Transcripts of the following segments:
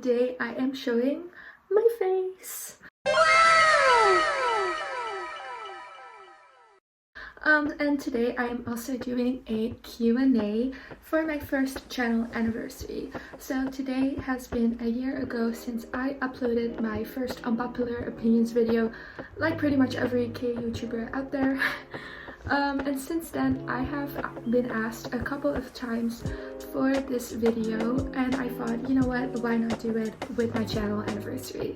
today I am showing my face. And today I am also doing a Q&A for my first channel anniversary. So today has been a year ago since I uploaded my first unpopular opinions video, like pretty much every K-YouTuber out there. And since then I have been asked a couple of times for this video, and I thought, you know what, why not do it with my channel anniversary.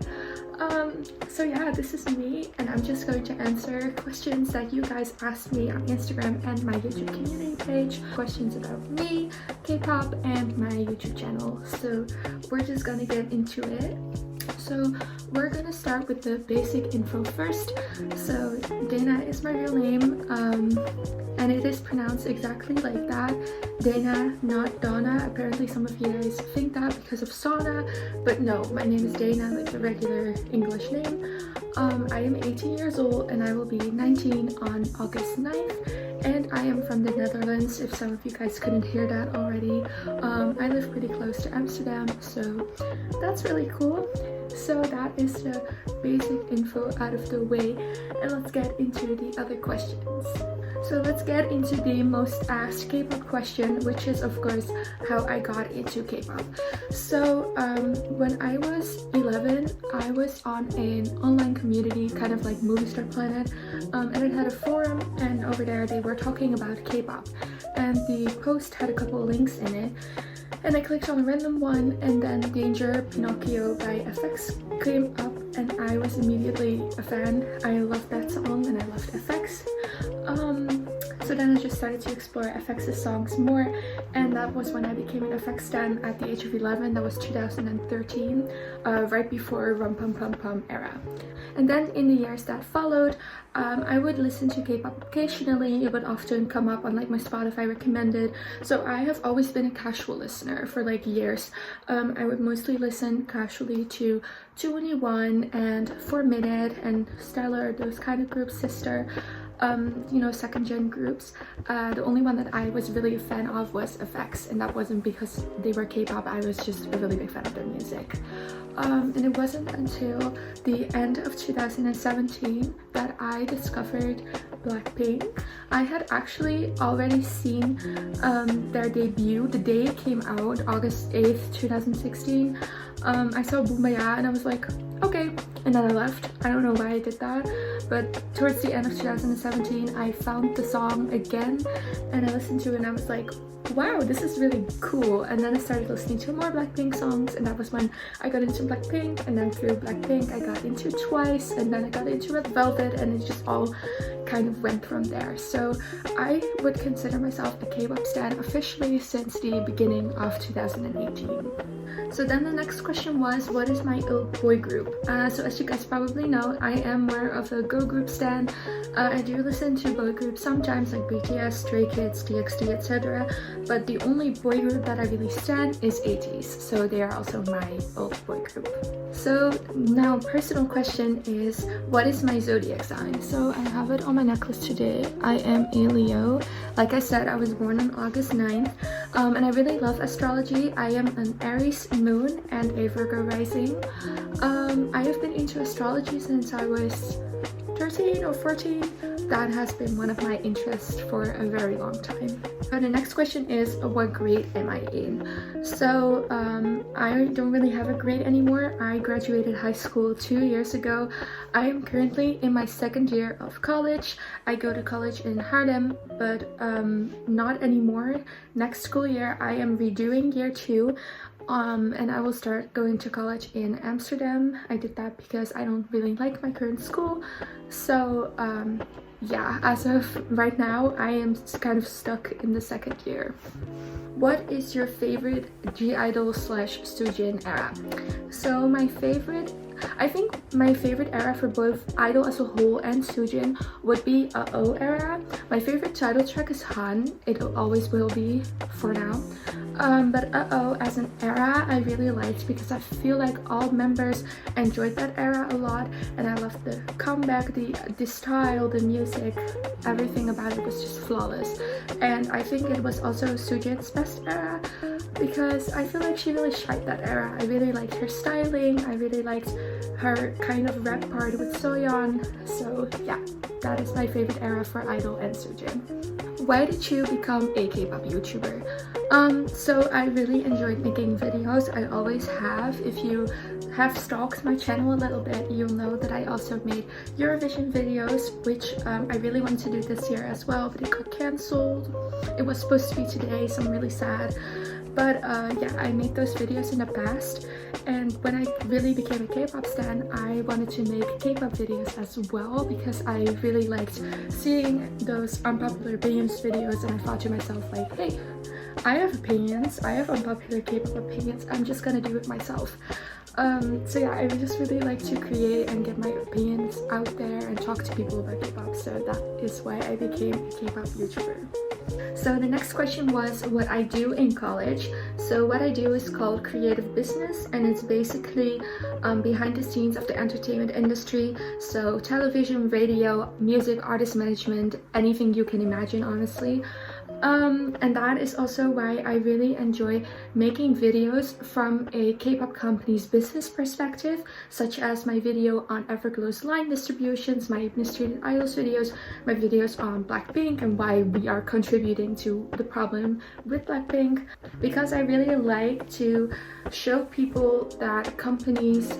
So yeah, this is me, and I'm just going to answer questions that you guys asked me on Instagram and my YouTube community page. Questions about me, K-pop, and my YouTube channel. So we're just gonna get into it. So we're gonna start with the basic info first. So Dana is my real name, and it is pronounced exactly like that. Dana, not Donna. Apparently some of you guys think that because of sauna, but no, my name is Dana, like the regular English name. I am 18 years old and I will be 19 on August 9th. And I am from the Netherlands, if some of you guys couldn't hear that already. I live pretty close to Amsterdam, so that's really cool. So that is the basic info out of the way, and let's get into the other questions. So let's get into the most asked K-pop question, which is of course how I got into K-pop. So when I was 11, I was on an online community, kind of like Movie Star Planet, and it had a forum, and over there they were talking about K-pop, and the post had a couple of links in it. And I clicked on a random one, and then Danger Pinocchio by FX came up, and I was immediately a fan. I loved that song and I loved FX. So then I just started to explore FX's songs more, and that was when I became an FX stan at the age of 11. That was 2013, right before Rum Pum Pum Pum era. And then in the years that followed, I would listen to K-pop occasionally. It would often come up on like my Spotify recommended. So I have always been a casual listener for like years. I would mostly listen casually to 2NE1 and 4Minute and Stellar, those kind of groups, Sister. You know, second gen groups. The only one that I was really a fan of was FX, and that wasn't because they were K-pop. I was just a really big fan of their music. And it wasn't until the end of 2017 that I discovered Blackpink. I had actually already seen their debut the day it came out, August 8th, 2016. I saw Boombaya and I was like, okay, and then I left. I don't know why I did that, but towards the end of 2017 I found the song again and I listened to it and I was like, wow, this is really cool. And then I started listening to more Blackpink songs, and that was when I got into Blackpink, and then through Blackpink I got into Twice, and then I got into Red Velvet, and it just all kind of went from there. So I would consider myself a K-pop stan officially since the beginning of 2018. So then the next question was, what is my old boy group? So as you guys probably know, I am more of a girl group stan. I do listen to boy groups sometimes, like BTS, Stray Kids, TXT, etc. But the only boy group that I really stan is 80s, so they are also my old boy group. So now personal question is, what is my zodiac sign? So I have it on my necklace today. I am a Leo. Like I said, I was born on August 9th, and I really love astrology. I am an Aries moon and a Virgo rising. I have been into astrology since I was 13 or 14. That has been one of my interests for a very long time. So the next question is, what grade am I in? So I don't really have a grade anymore. I graduated high school 2 years ago. I am currently in my second year of college. I go to college in Haarlem, but not anymore. Next school year I am redoing year 2. And I will start going to college in Amsterdam. I did that because I don't really like my current school. So yeah, as of right now, I am kind of stuck in the second year. What is your favorite G-idol / Soojin era? So I think my favorite era for both Idol as a whole and Soojin would be O era. My favorite title track is Han. It always will be for now. But as an era I really liked because I feel like all members enjoyed that era a lot, and I loved the comeback, the style, the music, everything about it was just flawless. And I think it was also Soojin's best era. because I feel like she really shined that era. I really liked her styling, I really liked her kind of rap part with Soojin. So yeah, that is my favorite era for Idol and Soojin. Why did you become a K-pop YouTuber? So I really enjoyed making videos. I always have. If you have stalked my channel a little bit, you'll know that I also made Eurovision videos, which I really wanted to do this year as well, but it got cancelled. It was supposed to be today, so I'm really sad. But yeah, I made those videos in the past, and when I really became a K-pop stan, I wanted to make K-pop videos as well, because I really liked seeing those unpopular opinions videos, and I thought to myself like, hey, I have opinions, I have unpopular K-pop opinions, I'm just gonna do it myself. So yeah, I just really like to create and get my opinions out there and talk to people about K-pop, so that is why I became a K-pop YouTuber. So the next question was what I do in college. So what I do is called creative business, and it's basically behind the scenes of the entertainment industry. So television, radio, music, artist management, anything you can imagine, honestly. And that is also why I really enjoy making videos from a K-pop company's business perspective, such as my video on Everglow's line distributions, my Mistreated Idols videos, my videos on Blackpink and why we are contributing to the problem with Blackpink, because I really like to show people that companies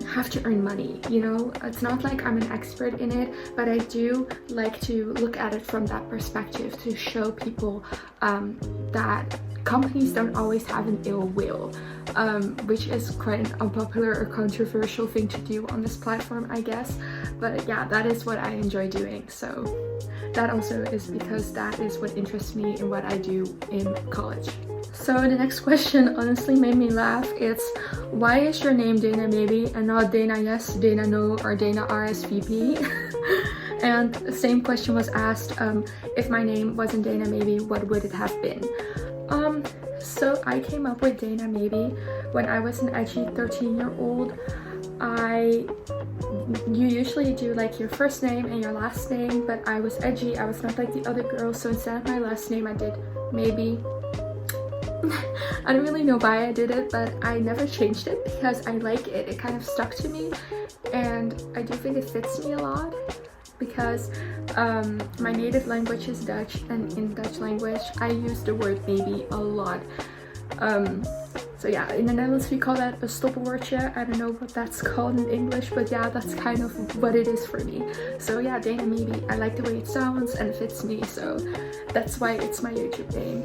have to earn money, you know. It's not like I'm an expert in it, but I do like to look at it from that perspective, to show people that companies don't always have an ill will, which is quite an unpopular or controversial thing to do on this platform, I guess. But yeah, that is what I enjoy doing. So that also is because that is what interests me in what I do in college. So the next question honestly made me laugh. It's, why is your name Dana Maybe and not Dana Yes, Dana No, or Dana RSVP? And the same question was asked, if my name wasn't Dana Maybe, what would it have been? So I came up with Dana Maybe when I was an edgy 13-year-old. You usually do like your first name and your last name, but I was edgy, I was not like the other girls, so instead of my last name I did Maybe. I don't really know why I did it, but I never changed it because I like it. It kind of stuck to me, and I do think it fits me a lot because my native language is Dutch, and in Dutch language I use the word maybe a lot. So yeah, in the Netherlands we call that a stoppenwoordje. I don't know what that's called in English, but yeah, that's kind of what it is for me. So yeah, Dana Maybe, I like the way it sounds and it fits me, so that's why it's my YouTube name.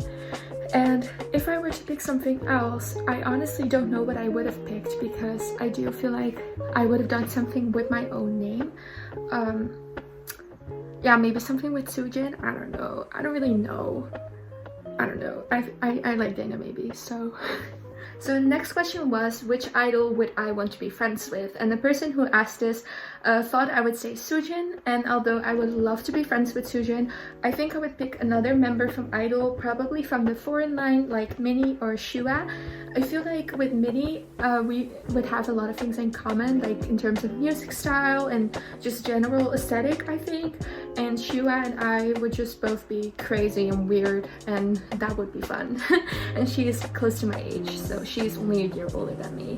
And if I were to pick something else, I honestly don't know what I would have picked, because I do feel like I would have done something with my own name. Yeah, maybe something with Soojin. I don't know. I don't really know. I don't know. I like Dana Maybe, so... So the next question was, which idol would I want to be friends with? And the person who asked this thought I would say Soojin, and although I would love to be friends with Soojin, I think I would pick another member from Idol, probably from the foreign line, like Minnie or Shua. I feel like with Minnie, we would have a lot of things in common, like in terms of music style and just general aesthetic, I think. And Shua and I would just both be crazy and weird, and that would be fun. And she is close to my age, so she's only a year older than me.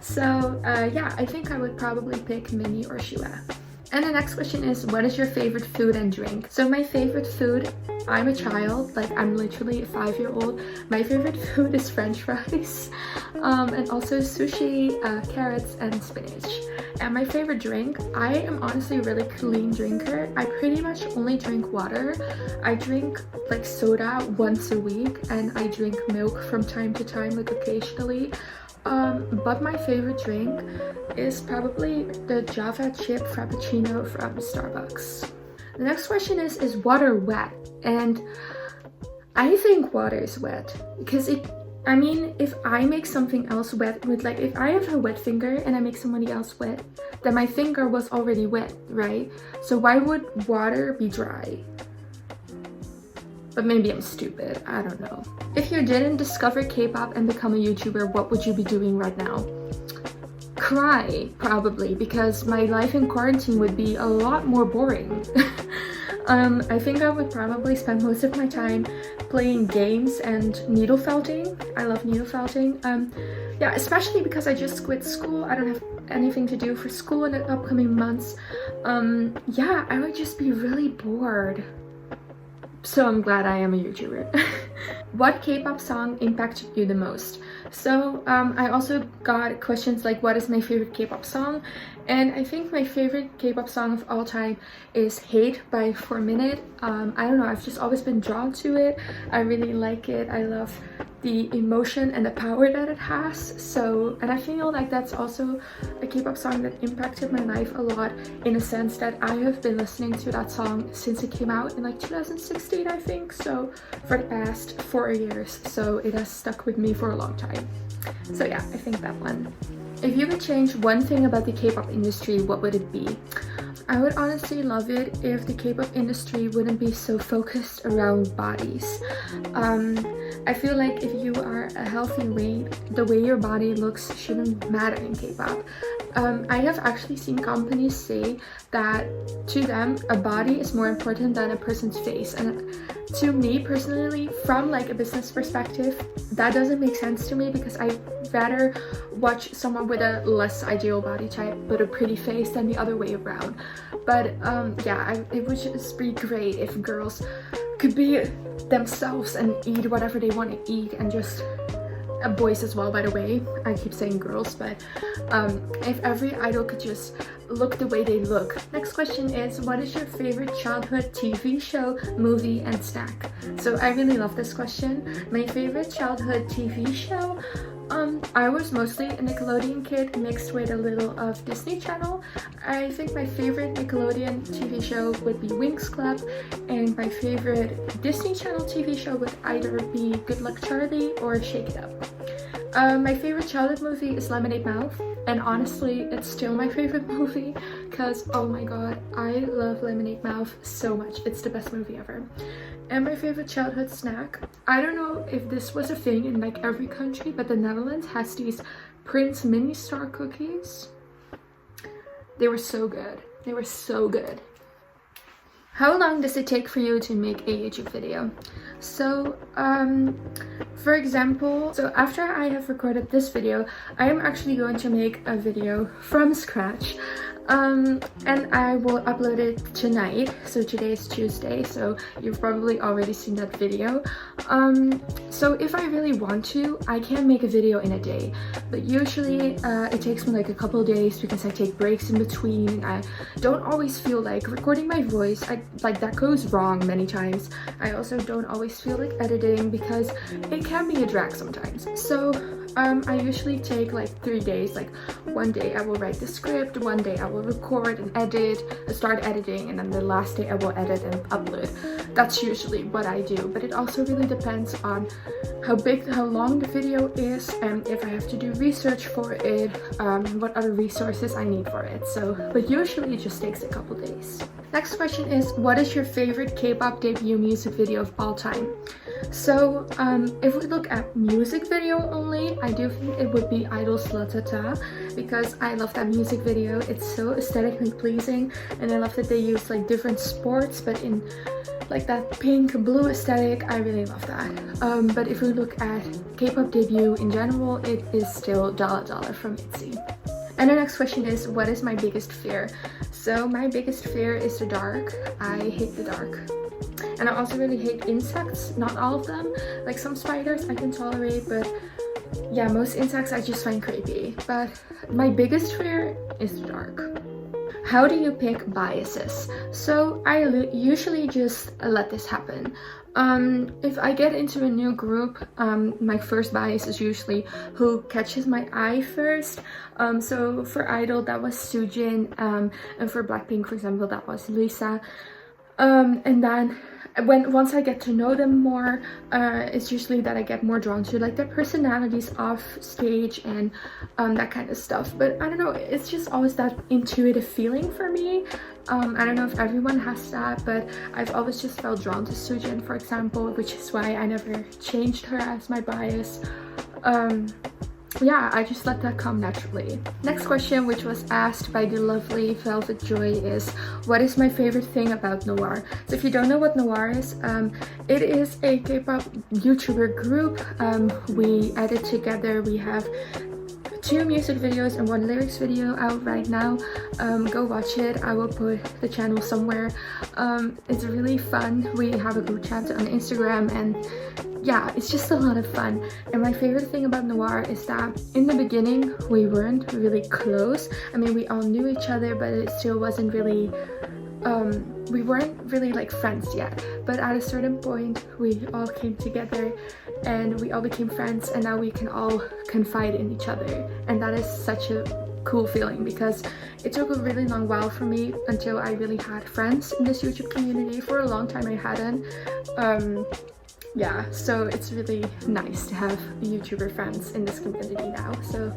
So yeah, I think I would probably pick Minnie or Shua. And the next question is, what is your favorite food and drink? So my favorite food, I'm a child, like I'm literally a 5-year-old. My favorite food is French fries, and also sushi, carrots, and spinach. And my favorite drink, I am honestly a really clean drinker. I pretty much only drink water. I drink like soda once a week, and I drink milk from time to time, like occasionally. But my favorite drink is probably the Java chip Frappuccino from Starbucks. The next question is water wet? And I think water is wet because I mean, if I make something else wet with, like, if I have a wet finger and I make somebody else wet, then my finger was already wet, right? So why would water be dry? But maybe I'm stupid, I don't know. If you didn't discover K-pop and become a YouTuber, what would you be doing right now? Cry, probably, because my life in quarantine would be a lot more boring. I think I would probably spend most of my time playing games and needle felting. I love needle felting. Yeah, especially because I just quit school. I don't have anything to do for school in the upcoming months. Yeah, I would just be really bored. So I'm glad I am a YouTuber. What K-pop song impacted you the most? So I also got questions like, what is my favorite K-pop song? And I think my favorite K-pop song of all time is Hate by 4 Minute. I don't know, I've just always been drawn to it. I really like it. I love the emotion and the power that it has. So, and I feel like that's also a K-pop song that impacted my life a lot, in a sense that I have been listening to that song since it came out in like 2016, I think. So for the past 4 years. So it has stuck with me for a long time. So yeah, I think that one. If you could change one thing about the K-pop industry, what would it be? I would honestly love it if the K-pop industry wouldn't be so focused around bodies. I feel like if you are a healthy weight, the way your body looks shouldn't matter in K-pop. I have actually seen companies say that to them a body is more important than a person's face, and to me personally, from like a business perspective, that doesn't make sense to me, because I'd rather watch someone with a less ideal body type but a pretty face than the other way around. But yeah, it would just be great if girls could be themselves and eat whatever they want to eat, and just boys as well, by the way. I keep saying girls, but if every idol could just look the way they look. Next question is, what is your favorite childhood TV show, movie, and snack? So I really love this question. My favorite childhood TV show, I was mostly a Nickelodeon kid mixed with a little of Disney Channel. I think my favorite Nickelodeon TV show would be Winx Club, and my favorite Disney Channel TV show would either be Good Luck Charlie or Shake It Up. My favorite childhood movie is Lemonade Mouth, and honestly it's still my favorite movie because oh my god, I love Lemonade Mouth so much. It's the best movie ever. And my favorite childhood snack, I don't know if this was a thing in like every country, but the Netherlands has these Prince mini star cookies. They were so good. They were so good. How long does it take for you to make a YouTube video? So, for example, so after I have recorded this video, I am actually going to make a video from scratch. And I will upload it tonight. So today is Tuesday, so you've probably already seen that video. So if I really want to, I can make a video in a day, but usually it takes me like a couple of days because I take breaks in between. I don't always feel like recording my voice. Like that goes wrong many times. I also don't always feel like editing because it can be a drag sometimes. So I usually take like 3 days. Like one day I will write the script, one day I will record and edit, start editing, and then the last day I will edit and upload. That's usually what I do, but it also really depends on how long the video is, and if I have to do research for it, what other resources I need for it. So, but usually it just takes a couple days. Next question is, what is your favorite K-pop debut music video of all time? So if we look at music video only, I do think it would be Idol's SHOUTOUT, because I love that music video. It's so aesthetically pleasing, and I love that they use like different sports but in like that pink blue aesthetic. I really love that. But if we look at K-pop debut in general, it is still Dollar Dollar from ITZY. And the next question is, what is my biggest fear? So my biggest fear is the dark. I hate the dark. And I also really hate insects. Not all of them. Like some spiders I can tolerate, but yeah, most insects I just find creepy. But my biggest fear is the dark. How do you pick biases? So I usually just let this happen. If I get into a new group, my first bias is usually who catches my eye first. So for Idol, that was Soojin, and for Blackpink, for example, that was Lisa. And then once I get to know them more, it's usually that I get more drawn to like their personalities off stage and that kind of stuff. But I don't know, it's just always that intuitive feeling for me. I don't know if everyone has that, but I've always just felt drawn to Soojin, for example, which is why I never changed her as my bias. yeah, I just let that come naturally. Next question, which was asked by the lovely Velvet Joy, is what is my favorite thing about Noire? So if you don't know what Noire is, it is a K-pop YouTuber group. We edit together. We have 2 music videos and 1 lyrics video out right now. Go watch it. I will put the channel somewhere. It's really fun. We have a group chat on Instagram, and yeah, it's just a lot of fun. And my favorite thing about Noire is that in the beginning we weren't really close. I mean, we all knew each other, but it still wasn't really we weren't really like friends yet. But at a certain point we all came together and we all became friends, and now we can all confide in each other, and that is such a cool feeling, because it took a really long while for me until I really had friends in this YouTube community. For a long time I hadn't. Yeah, so it's really nice to have YouTuber friends in this community now, so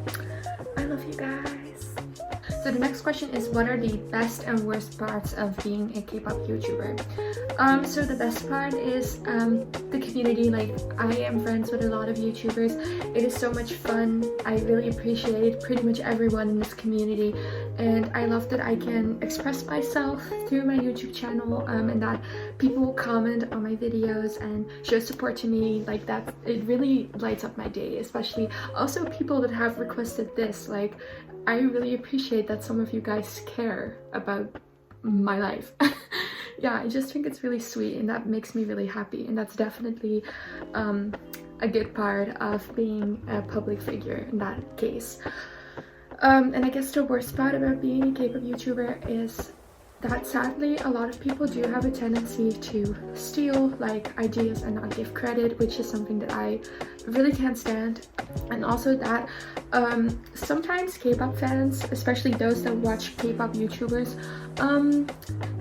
I love you guys. So the next question is, what are the best and worst parts of being a K-pop YouTuber? So the best part is the community. Like, I am friends with a lot of YouTubers. It is so much fun. I really appreciate pretty much everyone in this community, and I love that I can express myself through my YouTube channel, and that people comment on my videos and show support to me. Like, that, it really lights up my day, especially also people that have requested this. Like, I really appreciate that some of you guys care about my life. Yeah, I just think it's really sweet, and that makes me really happy, and that's definitely a good part of being a public figure in that case. And I guess the worst part about being a K-pop YouTuber is that sadly a lot of people do have a tendency to steal like ideas and not give credit, which is something that I really can't stand. And also that sometimes K-pop fans, especially those that watch K-pop YouTubers,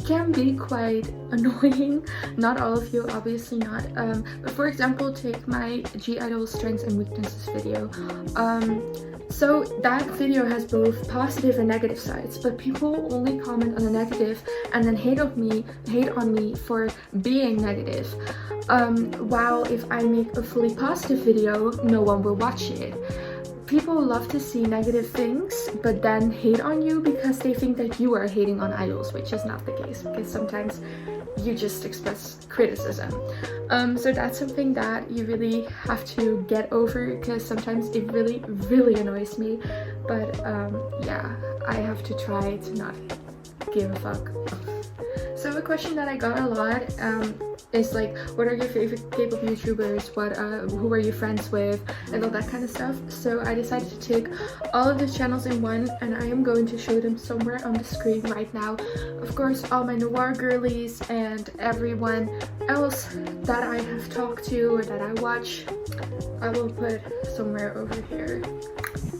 can be quite annoying. Not all of you, obviously not, but for example, take my G-idol strengths and weaknesses video. So that video has both positive and negative sides, but people only comment on the negative and then hate on me for being negative. While if I make a fully positive video, no one will watch it. People love to see negative things, but then hate on you because they think that you are hating on idols, which is not the case, because sometimes you just express criticism. So that's something that you really have to get over, because sometimes it really annoys me. But yeah, I have to try to not give a fuck. So a question that I got a lot is like, what are your favorite K-pop YouTubers, who are you friends with, and all that kind of stuff. So I decided to take all of the channels in one, and I am going to show them somewhere on the screen right now. Of course, all my Noire girlies and everyone else that I have talked to or that I watch, I will put somewhere over here.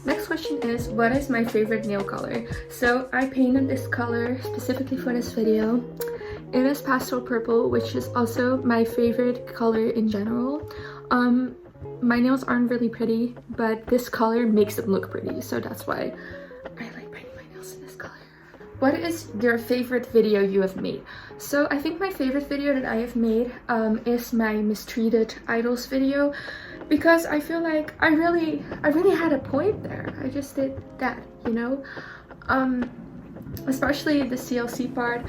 Next question is, what is my favorite nail color? So I painted this color specifically for this video. It is pastel purple, which is also my favorite color in general. My nails aren't really pretty, but this color makes them look pretty, so that's why I like painting my nails in this color. What is your favorite video you have made? So I think my favorite video that I have made is my Mistreated Idols video, because I feel like I really had a point there. I just did that, you know? Especially the CLC part.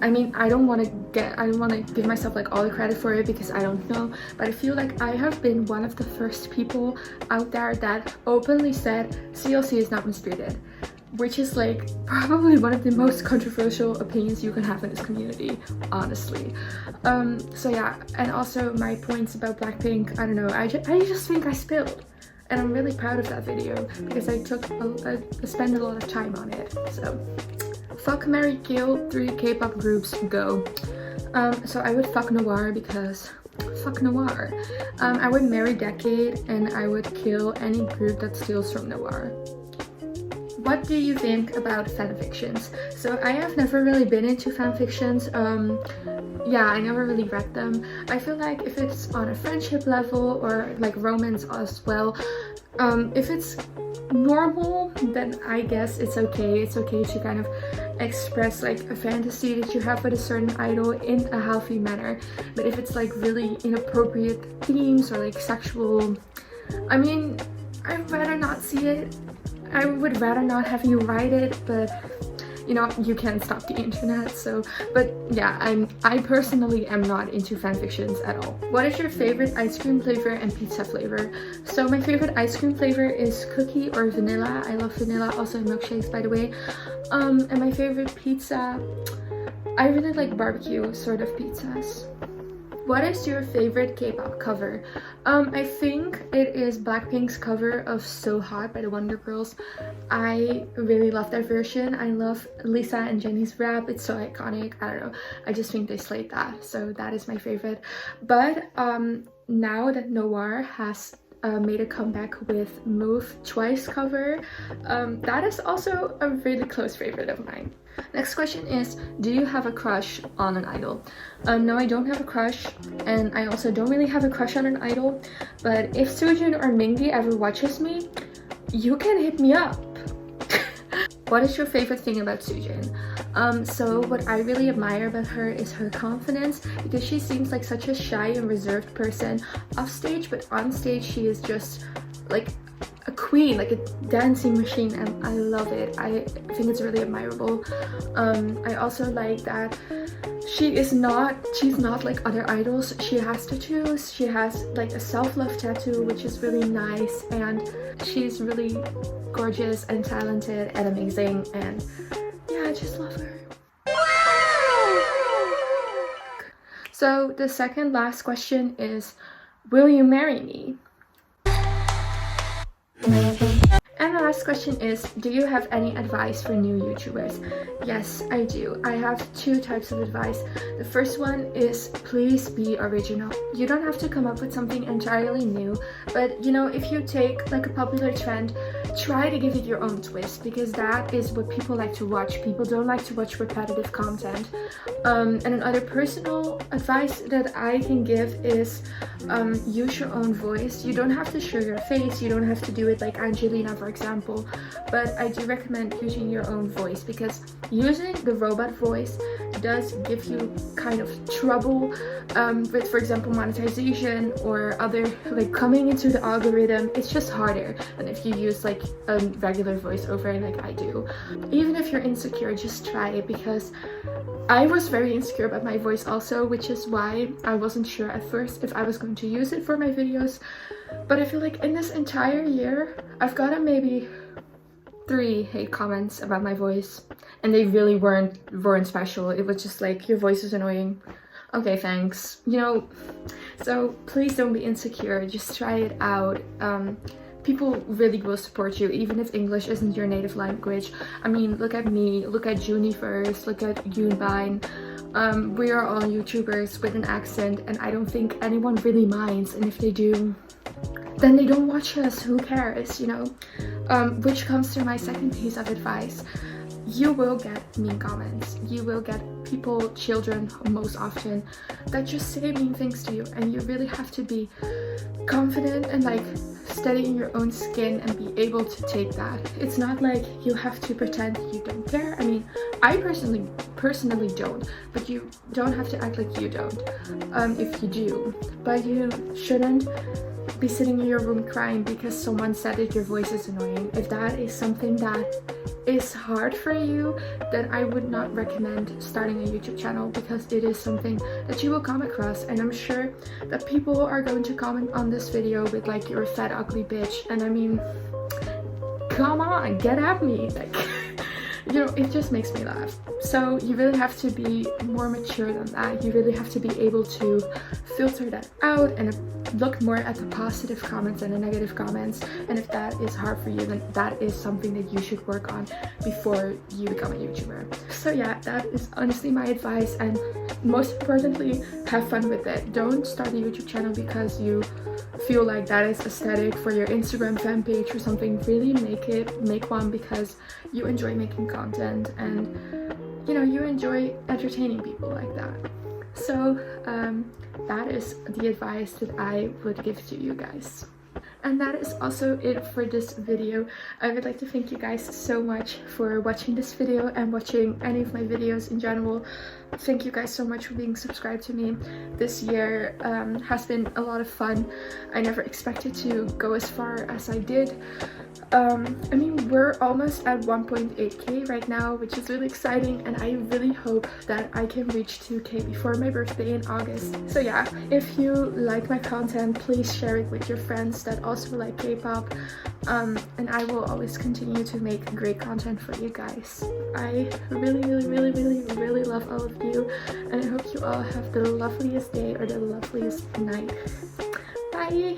I mean, I don't want to give myself like all the credit for it, because I don't know, but I feel like I have been one of the first people out there that openly said CLC is not mistreated, which is like probably one of the most controversial opinions you can have in this community, honestly. So yeah, and also my points about Blackpink, I don't know, I just think I spilled. And I'm really proud of that video, because I spent a lot of time on it. So, fuck, marry, kill, 3 K-pop groups, go. So I would fuck Noire, because fuck Noire. I would marry Decade, and I would kill any group that steals from Noire. What do you think about fanfictions? So I have never really been into fanfictions. Yeah, I never really read them. I feel like if it's on a friendship level or like romance as well, if it's normal, then I guess it's okay. It's okay to kind of express like a fantasy that you have with a certain idol in a healthy manner. But if it's like really inappropriate themes or like sexual, I mean, I'd rather not see it. I would rather not have you write it, but you know, you can't stop the internet. So, but yeah, I personally am not into fanfictions at all. What is your favorite ice cream flavor and pizza flavor? So my favorite ice cream flavor is cookie or vanilla. I love vanilla, also in milkshakes, by the way. And my favorite pizza, I really like barbecue sort of pizzas. What is your favorite K-pop cover? I think it is Blackpink's cover of So Hot by the Wonder Girls. I really love that version. I love Lisa and Jennie's rap. It's so iconic. I don't know. I just think they slayed that. So that is my favorite. But now that Noire has made a comeback with Move Twice cover, that is also a really close favorite of mine. Next question is, do you have a crush on an idol? No, I don't have a crush, and I also don't really have a crush on an idol, but if Soojin or Mingi ever watches me, you can hit me up. What is your favorite thing about Soojin? So what I really admire about her is her confidence, because she seems like such a shy and reserved person off stage, but on stage she is just like a queen, like a dancing machine, and I love it. I think it's really admirable. I also like that she's not like other idols. She has tattoos. She has like a self-love tattoo, which is really nice, and she's really gorgeous and talented and amazing, and yeah, I just love her. So the second last question is, will you marry me? And the last question is, do you have any advice for new YouTubers? Yes, I do. I have two types of advice. The first one is, please be original. You don't have to come up with something entirely new, but you know, if you take like a popular trend, try to give it your own twist, because that is what people like to watch. People don't like to watch repetitive content. And another personal advice that I can give is, use your own voice. You don't have to show your face. You don't have to do it like Angelina, for example, but I do recommend using your own voice, because using the robot voice does give you kind of trouble with, for example, monetization or other, like coming into the algorithm. It's just harder than if you use like a regular voiceover like I do. Even if you're insecure, just try it, because I was very insecure about my voice also, which is why I wasn't sure at first if I was going to use it for my videos. But I feel like in this entire year, I've gotten maybe 3 hate comments about my voice, and they really weren't special. It was just like, your voice is annoying. Okay, thanks. You know, so please don't be insecure. Just try it out. People really will support you, even if English isn't your native language. I mean, look at me, look at Juniverse, look at Yoonbine. We are all YouTubers with an accent, and I don't think anyone really minds, and if they do, then they don't watch us. Who cares, you know? Which comes to my second piece of advice. You will get mean comments. You will get people, children most often, that just say mean things to you, and you really have to be confident and like steady in your own skin and be able to take that. It's not like you have to pretend you don't care. I mean, I personally don't, but you don't have to act like you don't if you do. But you shouldn't be sitting in your room crying because someone said that your voice is annoying. If that is something that is hard for you, then I would not recommend starting a YouTube channel, because it is something that you will come across, and I'm sure that people are going to comment on this video with like, you're a fat ugly bitch, and I mean, come on, get at me, like you know, it just makes me laugh. So you really have to be more mature than that. You really have to be able to filter that out and look more at the positive comments and the negative comments. And if that is hard for you, then that is something that you should work on before you become a YouTuber. So yeah, that is honestly my advice, and most importantly, have fun with it. Don't start a YouTube channel because you feel like that is aesthetic for your Instagram fan page or something. Really make one because you enjoy making content, and you know, you enjoy entertaining people like that. So that is the advice that I would give to you guys. And that is also it for this video. I would like to thank you guys so much for watching this video and watching any of my videos in general. Thank you guys so much for being subscribed to me. This year has been a lot of fun. I never expected to go as far as I did. I mean, we're almost at 1.8k right now, which is really exciting, and I really hope that I can reach 2k before my birthday in August. So yeah, if you like my content, please share it with your friends that also like K-pop, and I will always continue to make great content for you guys. I really love all of you, and I hope you all have the loveliest day or the loveliest night. Bye!